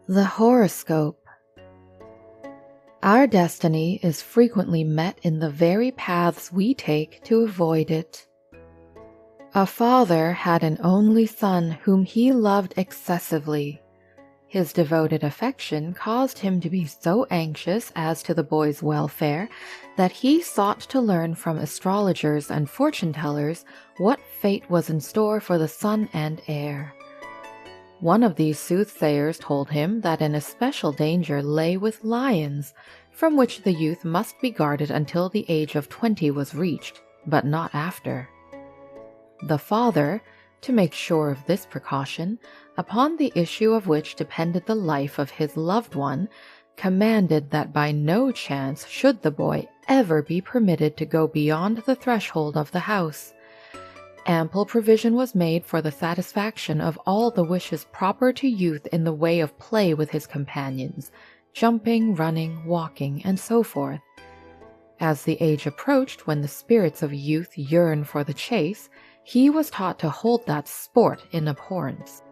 The horoscope. Our destiny is frequently met in the very paths we take to avoid it. A father had an only son whom he loved excessively. His devoted affection caused him to be so anxious as to the boy's welfare that he sought to learn from astrologers and fortune-tellers what fate was in store for the son and heir. One of these soothsayers told him that an especial danger lay with lions, from which the youth must be guarded until the age of 20 was reached, but not after. The father, to make sure of this precaution, upon the issue of which depended the life of his loved one, commanded that by no chance should the boy ever be permitted to go beyond the threshold of the house. Ample provision was made for the satisfaction of all the wishes proper to youth in the way of play with his companions, jumping, running, walking, and so forth. As the age approached when the spirits of youth yearn for the chase, he was taught to hold that sport in abhorrence.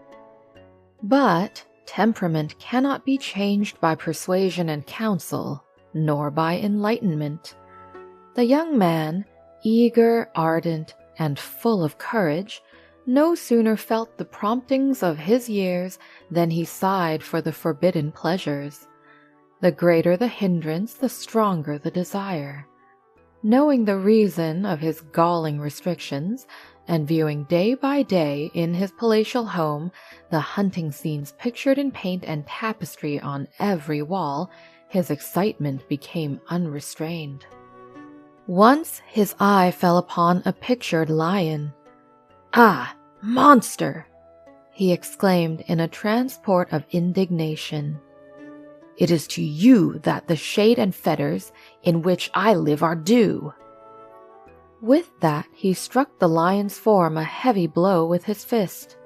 But temperament cannot be changed by persuasion and counsel, nor by enlightenment. The young man, eager, ardent, and full of courage, no sooner felt the promptings of his years than he sighed for the forbidden pleasures. The greater the hindrance, the stronger the desire. Knowing the reason of his galling restrictions, and viewing day by day in his palatial home the hunting scenes pictured in paint and tapestry on every wall, his excitement became unrestrained. Once his eye fell upon a pictured lion. "Ah, monster!" he exclaimed in a transport of indignation. "It is to you that the shade and fetters in which I live are due." With that he struck the lion's form a heavy blow with his fist.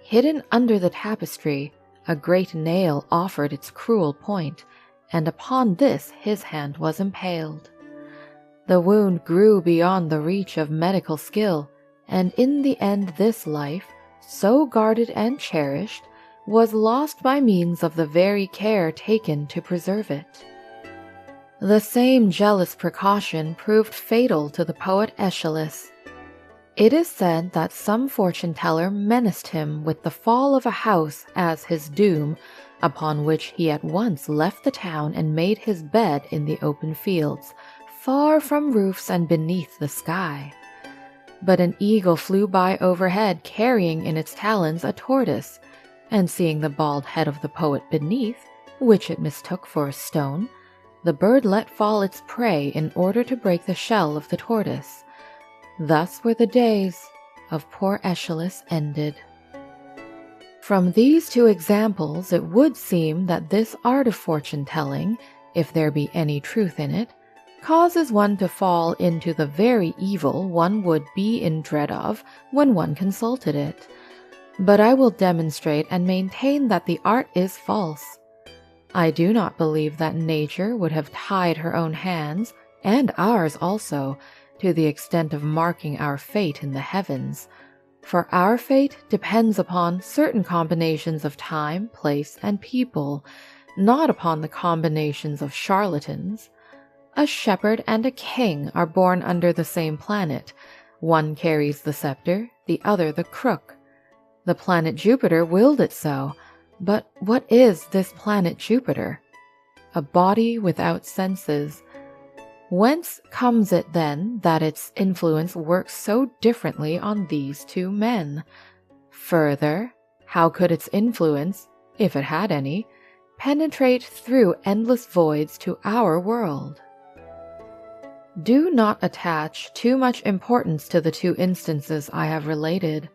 Hidden under the tapestry, a great nail offered its cruel point, and upon this his hand was impaled. The wound grew beyond the reach of medical skill, and in the end this life, so guarded and cherished, was lost by means of the very care taken to preserve it. The same jealous precaution proved fatal to the poet Aeschylus. It is said that some fortune-teller menaced him with the fall of a house as his doom, upon which he at once left the town and made his bed in the open fields, far from roofs and beneath the sky. But an eagle flew by overhead carrying in its talons a tortoise, and seeing the bald head of the poet beneath, which it mistook for a stone, the bird let fall its prey in order to break the shell of the tortoise. Thus were the days of poor Aeschylus ended. From these two examples it would seem that this art of fortune-telling, if there be any truth in it, causes one to fall into the very evil one would be in dread of when one consulted it. But I will demonstrate and maintain that the art is false. I do not believe that nature would have tied her own hands, and ours also, to the extent of marking our fate in the heavens, for our fate depends upon certain combinations of time, place, and people, not upon the combinations of charlatans. A shepherd and a king are born under the same planet. One carries the scepter, the other the crook. The planet Jupiter willed it so, but what is this planet Jupiter? A body without senses. Whence comes it then that its influence works so differently on these two men? Further, how could its influence, if it had any, penetrate through endless voids to our world? Do not attach too much importance to the two instances I have related.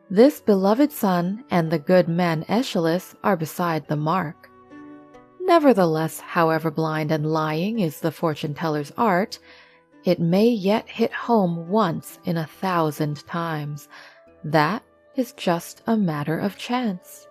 This beloved son and the good man Aeschylus are beside the mark. Nevertheless, however blind and lying is the fortune-teller's art, it may yet hit home once in 1,000 times. That is just a matter of chance.